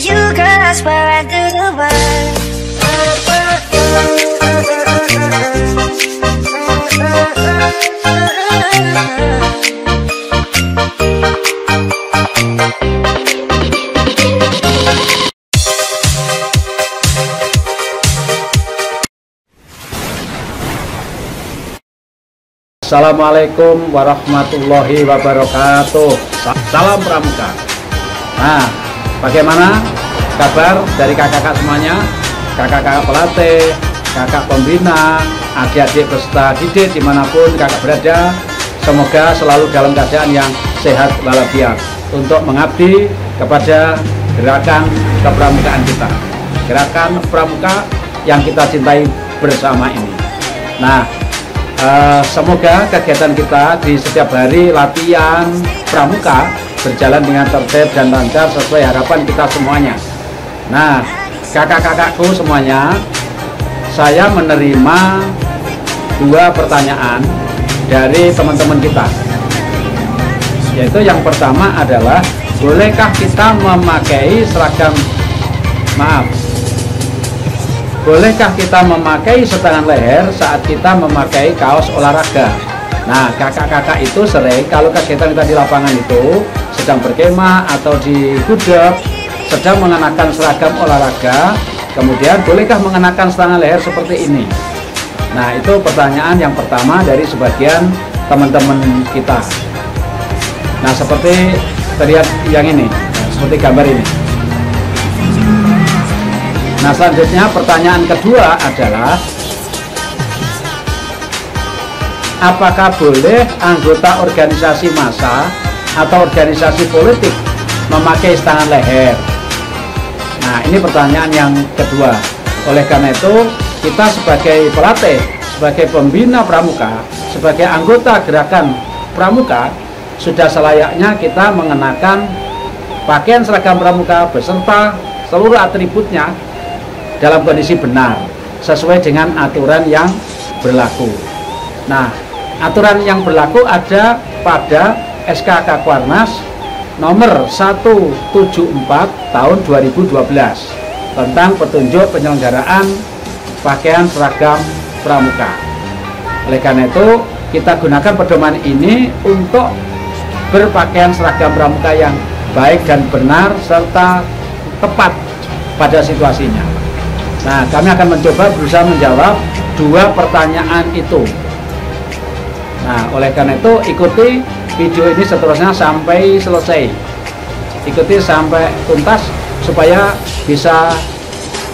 You girl, I swear I do the work. Assalamualaikum warahmatullahi wabarakatuh. Salam Pramuka. Nah, bagaimana kabar dari kakak-kakak semuanya? Kakak-kakak pelatih, kakak pembina, adik-adik peserta didik dimanapun kakak berada, semoga selalu dalam keadaan yang sehat walafiat untuk mengabdi kepada gerakan kepramukaan kita, gerakan pramuka yang kita cintai bersama ini. Nah, semoga kegiatan kita di setiap hari latihan pramuka berjalan dengan tertib dan lancar sesuai harapan kita semuanya. Nah, kakak-kakakku semuanya, saya menerima 2 pertanyaan dari teman-teman kita. Yaitu yang pertama adalah, bolehkah kita memakai seragam, bolehkah kita memakai setangan leher saat kita memakai kaos olahraga? Nah, kakak-kakak itu sering kalau kegiatan kita di lapangan itu sedang berkemah atau di gudeg, sedang mengenakan seragam olahraga, kemudian bolehkah mengenakan setangan leher seperti ini? Nah, itu pertanyaan yang pertama dari sebagian teman-teman kita. Nah, seperti terlihat yang ini, seperti gambar ini. Nah, selanjutnya pertanyaan kedua adalah, apakah boleh anggota organisasi massa atau organisasi politik memakai setangan leher? Nah, ini pertanyaan yang kedua. Oleh karena itu, kita sebagai pelatih, sebagai pembina pramuka, sebagai anggota gerakan pramuka, sudah selayaknya kita mengenakan pakaian seragam pramuka beserta seluruh atributnya dalam kondisi benar, sesuai dengan aturan yang berlaku. Nah, aturan yang berlaku ada pada SK Kakwarnas nomor 174 tahun 2012 tentang petunjuk penyelenggaraan pakaian seragam pramuka. Oleh karena itu, kita gunakan pedoman ini untuk berpakaian seragam pramuka yang baik dan benar serta tepat pada situasinya. Nah, kami akan mencoba berusaha menjawab 2 pertanyaan itu. Nah, oleh karena itu ikuti video ini seterusnya sampai selesai. Ikuti sampai tuntas supaya bisa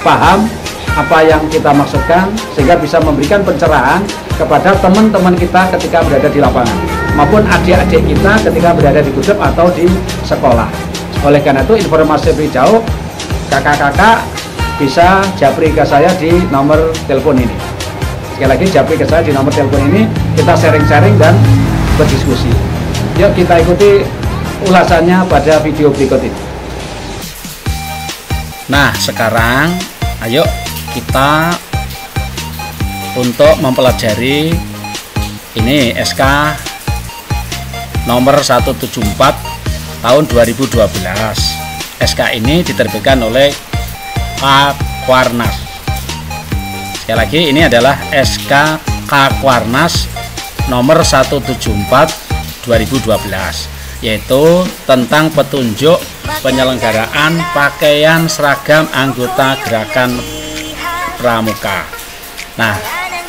paham apa yang kita maksudkan, sehingga bisa memberikan pencerahan kepada teman-teman kita ketika berada di lapangan, maupun adik-adik kita ketika berada di gudeg atau di sekolah. Oleh karena itu, informasi lebih jauh, kakak-kakak bisa japri ke saya di nomor telepon ini. Sekali lagi, japri ke saya di nomor telepon ini, kita sharing-sharing dan berdiskusi. Yuk kita ikuti ulasannya pada video berikut ini. Nah, sekarang ayo kita untuk mempelajari ini SK nomor 174 tahun 2012. SK ini diterbitkan oleh Kakwarnas. Sekali lagi, ini adalah SK Kakwarnas nomor 174 2012, yaitu tentang petunjuk penyelenggaraan pakaian seragam anggota gerakan pramuka. Nah,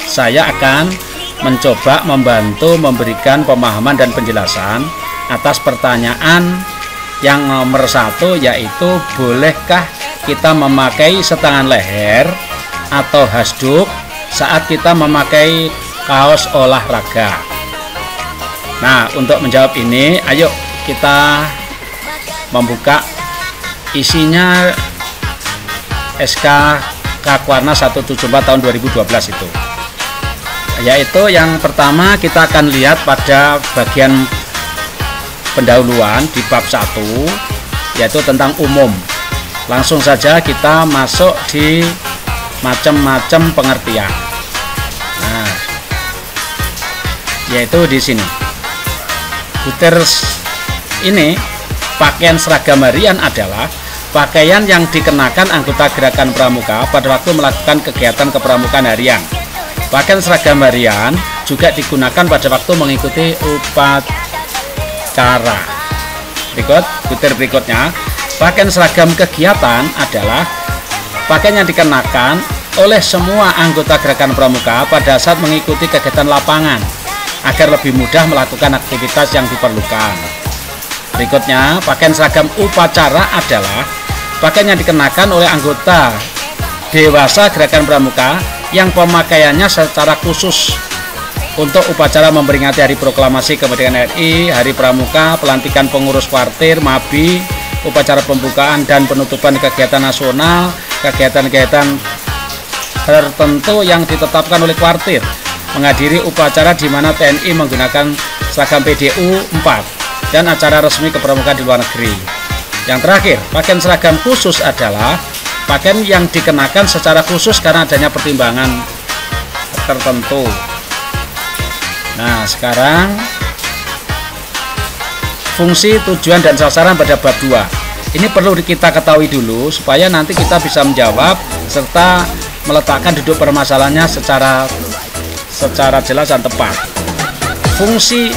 saya akan mencoba membantu memberikan pemahaman dan penjelasan atas pertanyaan yang nomor 1, yaitu bolehkah kita memakai setangan leher atau hasduk saat kita memakai kaos olahraga. Nah, untuk menjawab ini, ayo kita membuka isinya SK Kakwarnas 174 tahun 2012 itu. Yaitu yang pertama, kita akan lihat pada bagian pendahuluan di bab 1, yaitu tentang umum. Langsung saja kita masuk di macam-macam pengertian. Nah, yaitu di sini. Butir ini pakaian seragam harian adalah pakaian yang dikenakan anggota gerakan pramuka pada waktu melakukan kegiatan kepramukaan harian. Pakaian seragam harian juga digunakan pada waktu mengikuti upacara. Butir berikutnya, pakaian seragam kegiatan adalah pakaian yang dikenakan oleh semua anggota gerakan pramuka pada saat mengikuti kegiatan lapangan agar lebih mudah melakukan aktivitas yang diperlukan. Berikutnya, pakaian seragam upacara adalah pakaian yang dikenakan oleh anggota dewasa gerakan pramuka yang pemakaiannya secara khusus untuk upacara memperingati Hari Proklamasi Kemerdekaan RI, Hari Pramuka, pelantikan pengurus partir, MABI, upacara pembukaan dan penutupan kegiatan nasional, kegiatan-kegiatan tertentu yang ditetapkan oleh kuartir, menghadiri upacara di mana TNI menggunakan seragam PDU 4 dan acara resmi kepramukaan di luar negeri. Yang terakhir, pakaian seragam khusus adalah pakaian yang dikenakan secara khusus karena adanya pertimbangan tertentu. Nah, sekarang fungsi, tujuan, dan sasaran pada bab 2. Ini perlu kita ketahui dulu supaya nanti kita bisa menjawab serta meletakkan duduk permasalahannya secara jelas dan tepat. Fungsi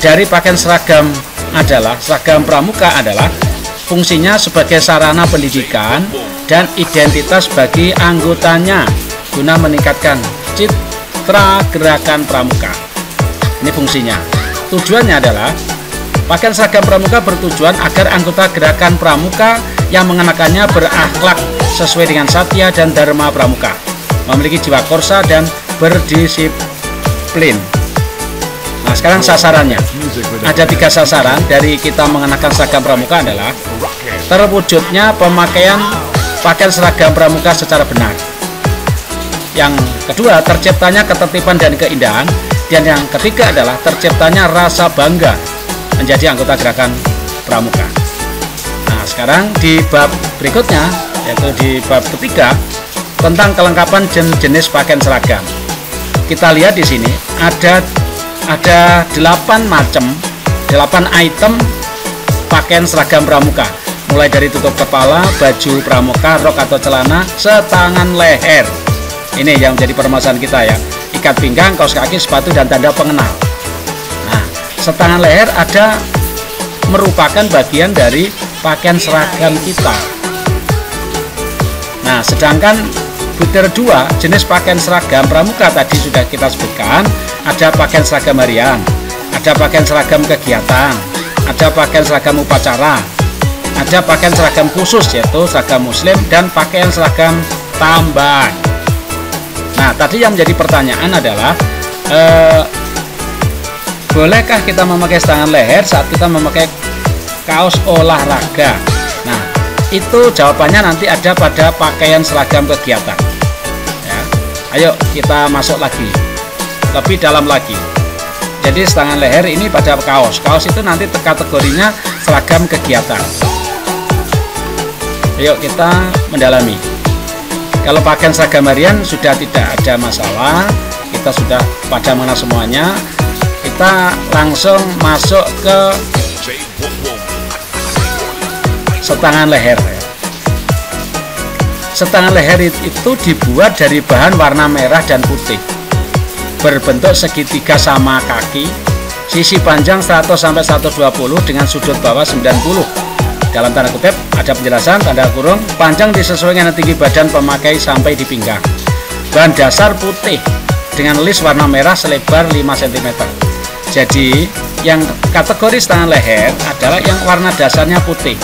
dari pakaian seragam pramuka adalah fungsinya sebagai sarana pendidikan dan identitas bagi anggotanya guna meningkatkan citra gerakan pramuka. Ini fungsinya. Tujuannya adalah pakaian seragam pramuka bertujuan agar anggota gerakan pramuka yang mengenakannya berakhlak sesuai dengan satya dan dharma pramuka, memiliki jiwa korsa dan berdisiplin. Nah, sekarang sasarannya. Ada 3 sasaran dari kita mengenakan seragam pramuka adalah terwujudnya pemakaian pakaian seragam pramuka secara benar. Yang kedua, terciptanya ketertiban dan keindahan. Dan yang ketiga adalah terciptanya rasa bangga menjadi anggota gerakan pramuka. Nah, sekarang di bab berikutnya, yaitu di bab ketiga tentang kelengkapan jenis pakaian seragam. Kita lihat di sini ada 8 item pakaian seragam pramuka, mulai dari tutup kepala, baju pramuka, rok atau celana, setangan leher. Ini yang menjadi permasalahan kita ya. Ikat pinggang, kaos kaki, sepatu, dan tanda pengenal. Nah, setangan leher merupakan bagian dari pakaian seragam kita. Nah, sedangkan butir 2 jenis pakaian seragam pramuka tadi sudah kita sebutkan. Ada pakaian seragam harian, ada pakaian seragam kegiatan, ada pakaian seragam upacara, ada pakaian seragam khusus yaitu seragam muslim, dan pakaian seragam tambahan. Nah, tadi yang menjadi pertanyaan adalah bolehkah kita memakai setangan leher saat kita memakai kaos olahraga? Nah, itu jawabannya nanti ada pada pakaian seragam kegiatan ya. Ayo kita masuk lagi lebih dalam lagi. Jadi setangan leher ini pada kaos itu nanti kategorinya seragam kegiatan. Ayo kita mendalami. Kalau pakaian seragam harian sudah tidak ada masalah, kita sudah pada mengenal semuanya. Kita langsung masuk ke setangan leher. Setangan leher itu dibuat dari bahan warna merah dan putih, berbentuk segitiga sama kaki, sisi panjang 100-120 dengan sudut bawah 90. Dalam tanda kutip ada penjelasan tanda kurung, panjang disesuaikan dengan tinggi badan pemakai sampai di pinggang. Bahan dasar putih dengan list warna merah selebar 5 cm. Jadi yang kategori setangan leher adalah yang warna dasarnya putih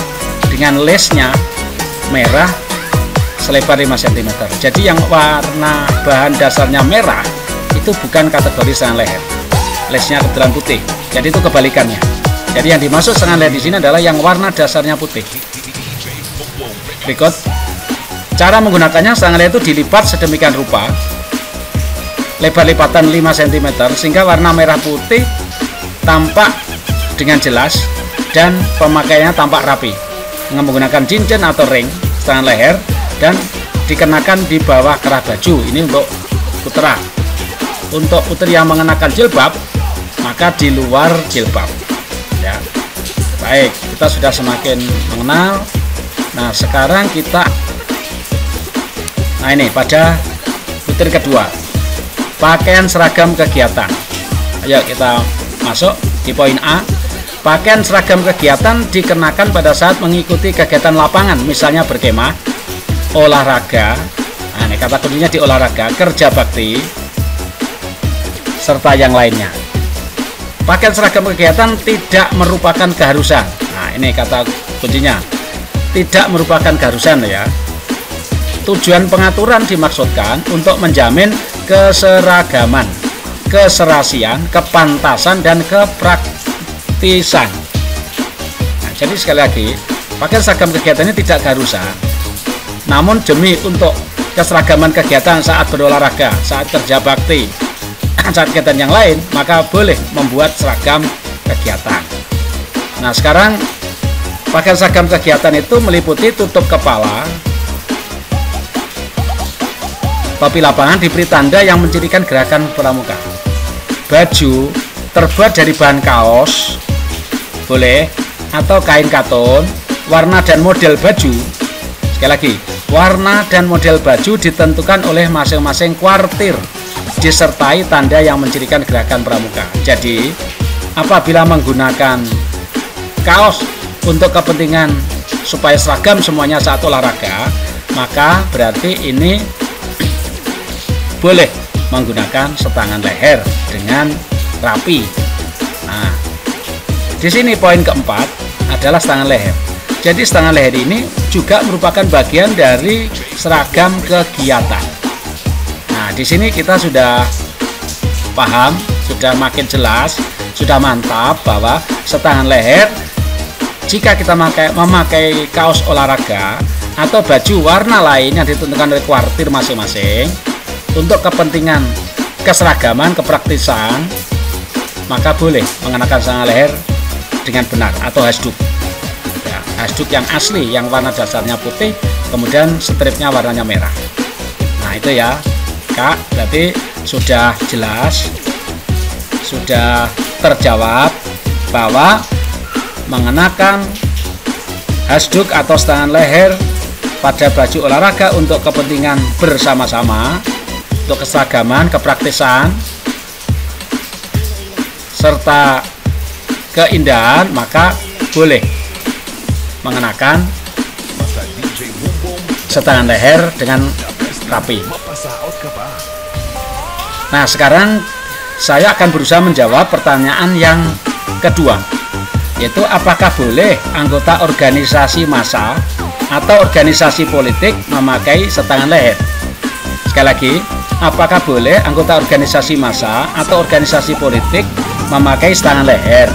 dengan listnya merah selebar 5 cm. Jadi yang warna bahan dasarnya merah itu bukan kategori setangan leher, listnya kebetulan putih. Jadi itu kebalikannya. Jadi yang dimaksud setangan leher di sini adalah yang warna dasarnya putih. Berikut cara menggunakannya. Setangan leher itu dilipat sedemikian rupa, lebar lipatan 5 cm sehingga warna merah putih tampak dengan jelas dan pemakaiannya tampak rapi, dengan menggunakan cincin atau ring setangan leher dan dikenakan di bawah kerah baju. Ini untuk putera. Untuk putri yang mengenakan jilbab maka di luar jilbab ya. Baik, kita sudah semakin mengenal Nah, sekarang kita, nah ini pada butir kedua, pakaian seragam kegiatan. Ayo kita masuk di poin A. Pakaian seragam kegiatan dikenakan pada saat mengikuti kegiatan lapangan, misalnya berkemah, olahraga. Nah, ini kata kuncinya di olahraga, kerja bakti, serta yang lainnya. Pakaian seragam kegiatan tidak merupakan keharusan. Nah, ini kata kuncinya, tidak merupakan keharusan ya. Tujuan pengaturan dimaksudkan untuk menjamin keseragaman, keserasian, kepantasan, dan kepraktisan. Nah, jadi sekali lagi, pakaian seragam kegiatan ini tidak keharusan, namun demi untuk keseragaman kegiatan saat berolahraga, saat kerja bakti, saat kegiatan yang lain, maka boleh membuat seragam kegiatan. Nah, sekarang pakaian seragam kegiatan itu meliputi tutup kepala, topi lapangan diberi tanda yang mencirikan gerakan pramuka, baju terbuat dari bahan kaos boleh atau kain katun, warna dan model baju, sekali lagi, warna dan model baju ditentukan oleh masing-masing kuartir, disertai tanda yang mencirikan gerakan pramuka. Jadi apabila menggunakan kaos untuk kepentingan supaya seragam semuanya saat olahraga, maka berarti ini boleh menggunakan setangan leher dengan rapi. Nah, di sini poin keempat adalah setangan leher. Jadi setangan leher ini juga merupakan bagian dari seragam kegiatan. Nah, di sini kita sudah paham, sudah makin jelas, sudah mantap bahwa setangan leher jika kita memakai kaos olahraga atau baju warna lain yang ditentukan oleh kuartir masing-masing untuk kepentingan keseragaman, kepraktisan, maka boleh mengenakan setangan leher dengan benar atau hasduk. Ya, hasduk yang asli, yang warna dasarnya putih, kemudian stripnya warnanya merah. Nah, itu ya. Kak, berarti sudah jelas, sudah terjawab bahwa mengenakan hasduk atau setangan leher pada baju olahraga untuk kepentingan bersama-sama, untuk keseragaman, kepraktisan, serta keindahan, maka boleh mengenakan setangan leher dengan rapi. Nah, sekarang saya akan berusaha menjawab pertanyaan yang kedua, yaitu apakah boleh anggota organisasi massa atau organisasi politik memakai setangan leher? Sekali lagi, apakah boleh anggota organisasi massa atau organisasi politik memakai setangan leher?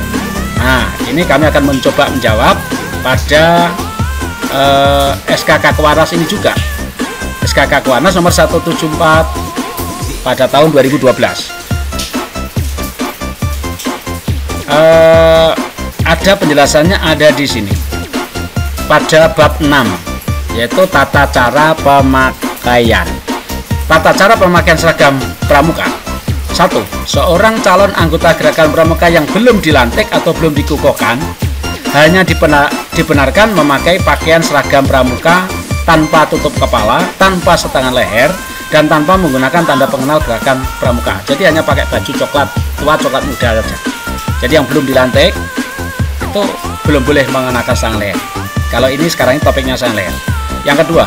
Nah, ini kami akan mencoba menjawab pada SKK Kewaras ini juga. SKK Kewaras nomor 174 pada tahun 2012. Ada penjelasannya, ada di sini pada bab 6, yaitu tata cara pemakaian. Tata cara pemakaian seragam pramuka. 1. Seorang calon anggota gerakan pramuka yang belum dilantik atau belum dikukuhkan hanya dibenarkan memakai pakaian seragam pramuka tanpa tutup kepala, tanpa setangan leher, dan tanpa menggunakan tanda pengenal gerakan pramuka. Jadi hanya pakai baju coklat tua, coklat muda saja. Jadi yang belum dilantik itu belum boleh mengenakan setangan leher. Kalau ini sekarang ini topiknya setangan leher. Yang kedua,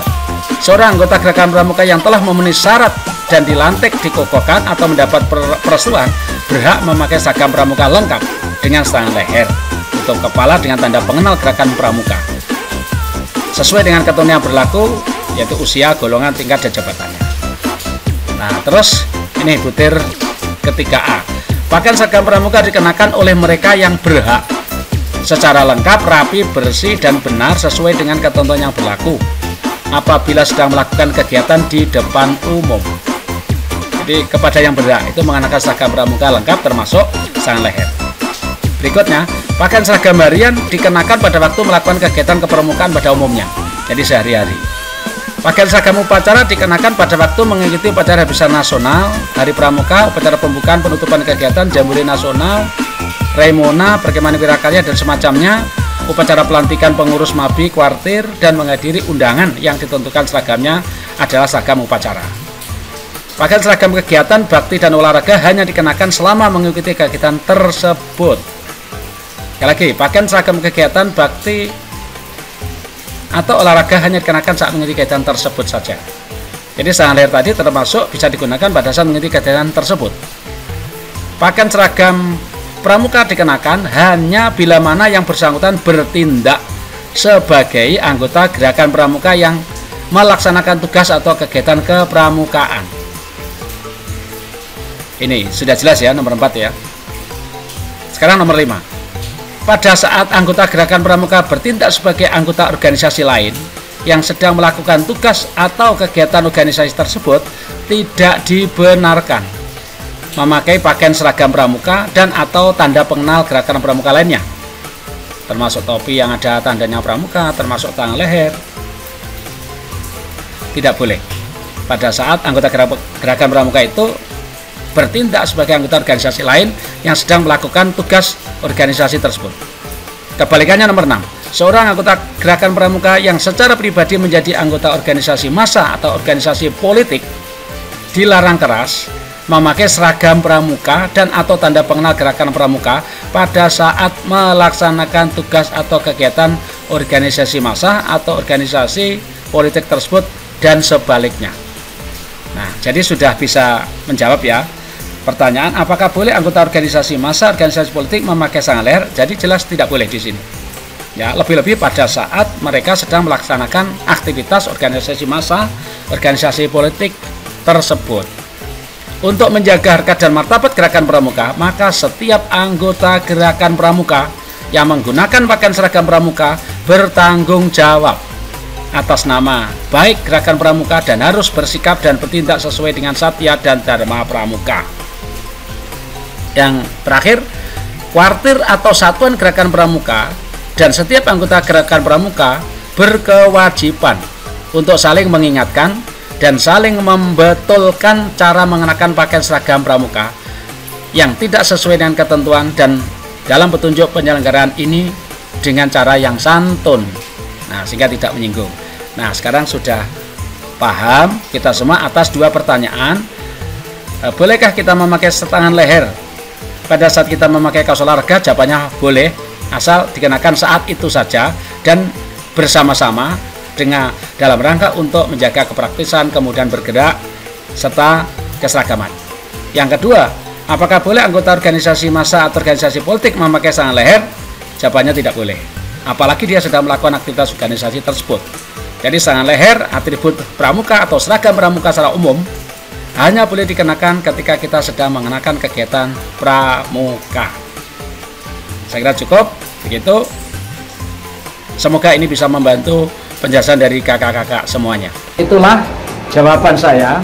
seorang anggota gerakan pramuka yang telah memenuhi syarat dan dilantik, dikukuhkan atau mendapat perestuan berhak memakai seragam pramuka lengkap dengan setangan leher, tutup kepala dengan tanda pengenal gerakan pramuka, sesuai dengan ketentuan yang berlaku, yaitu usia, golongan, tingkat, dan jabatannya. Nah, terus ini butir ketiga A. Pakaian seragam pramuka dikenakan oleh mereka yang berhak secara lengkap, rapi, bersih, dan benar sesuai dengan ketentuan yang berlaku apabila sedang melakukan kegiatan di depan umum. Jadi kepada yang berhak itu mengenakan seragam pramuka lengkap termasuk setangan leher. Berikutnya, pakaian seragam harian dikenakan pada waktu melakukan kegiatan kepramukaan pada umumnya, jadi sehari-hari. Pakaian seragam upacara dikenakan pada waktu mengikuti upacara besar nasional, hari pramuka, upacara pembukaan, penutupan kegiatan, jambore nasional, Raimona, perkemahan wirakarya, dan semacamnya, upacara pelantikan pengurus MABI kuartir, dan menghadiri undangan yang ditentukan seragamnya adalah seragam upacara. Pakaian seragam kegiatan bakti dan olahraga hanya dikenakan selama mengikuti kegiatan tersebut. Sekali lagi, pakaian seragam kegiatan bakti atau olahraga hanya dikenakan saat mengikuti kegiatan tersebut saja. Jadi seragam leher tadi termasuk bisa digunakan pada saat mengikuti kegiatan tersebut. Pakaian seragam pramuka dikenakan hanya bila mana yang bersangkutan bertindak sebagai anggota gerakan pramuka yang melaksanakan tugas atau kegiatan kepramukaan. Ini sudah jelas ya, nomor 4 ya. Sekarang nomor 5. Pada saat anggota gerakan pramuka bertindak sebagai anggota organisasi lain yang sedang melakukan tugas atau kegiatan organisasi tersebut, tidak dibenarkan memakai pakaian seragam pramuka dan atau tanda pengenal gerakan pramuka lainnya, termasuk topi yang ada tandanya pramuka, termasuk tangan leher. Tidak boleh pada saat anggota gerakan pramuka itu bertindak sebagai anggota organisasi lain yang sedang melakukan tugas organisasi tersebut. Kebalikannya nomor 6. Seorang anggota gerakan pramuka yang secara pribadi menjadi anggota organisasi massa atau organisasi politik dilarang keras memakai seragam pramuka dan atau tanda pengenal gerakan pramuka pada saat melaksanakan tugas atau kegiatan organisasi massa atau organisasi politik tersebut dan sebaliknya. Nah, jadi sudah bisa menjawab ya pertanyaan apakah boleh anggota organisasi massa, organisasi politik memakai sarung leher? Jadi jelas tidak boleh di sini. Ya, lebih-lebih pada saat mereka sedang melaksanakan aktivitas organisasi massa, organisasi politik tersebut. Untuk menjaga harkat dan martabat gerakan pramuka, maka setiap anggota gerakan pramuka yang menggunakan pakaian seragam pramuka bertanggung jawab atas nama baik gerakan pramuka dan harus bersikap dan bertindak sesuai dengan satya dan dharma pramuka. Yang terakhir, kuartir atau satuan gerakan pramuka dan setiap anggota gerakan pramuka berkewajiban untuk saling mengingatkan dan saling membetulkan cara mengenakan pakaian seragam pramuka yang tidak sesuai dengan ketentuan dan dalam petunjuk penyelenggaraan ini dengan cara yang santun. Nah, sehingga tidak menyinggung. Nah, sekarang sudah paham kita semua atas dua pertanyaan. Bolehkah kita memakai tangan leher pada saat kita memakai kaos olahraga? Jawabannya boleh, asal dikenakan saat itu saja dan bersama-sama dengan dalam rangka untuk menjaga kepraktisan, kemudian bergerak serta keseragaman. Yang kedua, apakah boleh anggota organisasi massa atau organisasi politik memakai sarung leher? Jawabannya tidak boleh, apalagi dia sedang melakukan aktivitas organisasi tersebut. Jadi sarung leher, atribut pramuka atau seragam pramuka secara umum hanya boleh dikenakan ketika kita sedang mengenakan kegiatan pramuka. Saya kira cukup begitu. Semoga ini bisa membantu penjelasan dari kakak-kakak semuanya. Itulah jawaban saya.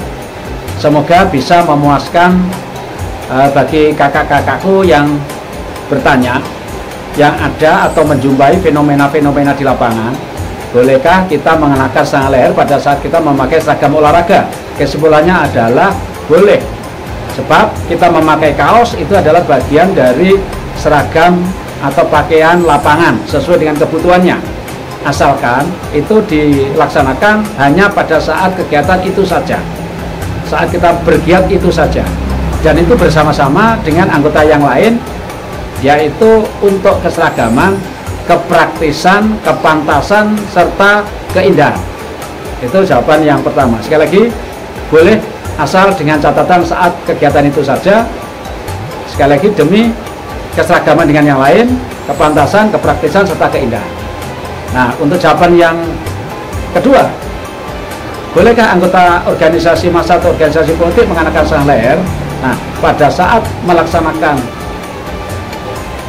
Semoga bisa memuaskan bagi kakak-kakakku yang bertanya, yang ada atau menjumpai fenomena-fenomena di lapangan. Bolehkah kita mengenakan sarung leher pada saat kita memakai seragam olahraga? Kesimpulannya adalah boleh. Sebab kita memakai kaos itu adalah bagian dari seragam atau pakaian lapangan sesuai dengan kebutuhannya. Asalkan itu dilaksanakan hanya pada saat kegiatan itu saja, saat kita bergiat itu saja, dan itu bersama-sama dengan anggota yang lain, yaitu untuk keseragaman, kepraktisan, kepantasan, serta keindahan. Itu jawaban yang pertama. Sekali lagi, boleh asal dengan catatan saat kegiatan itu saja, sekali lagi demi keseragaman dengan yang lain, kepantasan, kepraktisan, serta keindahan. Nah, untuk jawaban yang kedua, bolehkah anggota organisasi massa atau organisasi politik mengenakan sarung leher? Nah, pada saat melaksanakan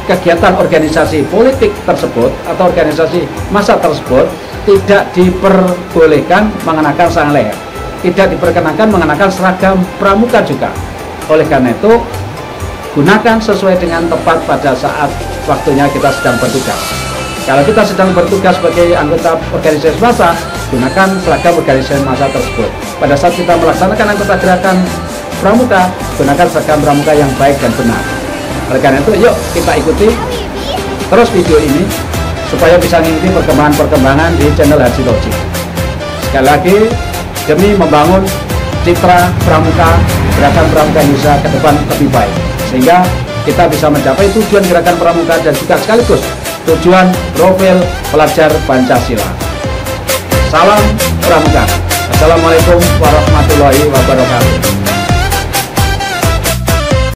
kegiatan organisasi politik tersebut atau organisasi massa tersebut, tidak diperbolehkan mengenakan sarung leher, tidak diperkenankan mengenakan seragam pramuka juga. Oleh karena itu, gunakan sesuai dengan tepat pada saat waktunya kita sedang bertugas. Kalau kita sedang bertugas sebagai anggota organisasi massa, gunakan seragam organisasi massa tersebut. Pada saat kita melaksanakan anggota gerakan pramuka, gunakan seragam pramuka yang baik dan benar. Oleh karena itu, yuk kita ikuti terus video ini supaya bisa mengikuti perkembangan-perkembangan di channel Haji Tojik. Sekali lagi, demi membangun citra pramuka, gerakan pramuka Indonesia ke depan lebih baik, sehingga kita bisa mencapai tujuan gerakan pramuka dan juga sekaligus tujuan profil pelajar Pancasila. Salam pramuka. Assalamualaikum warahmatullahi wabarakatuh.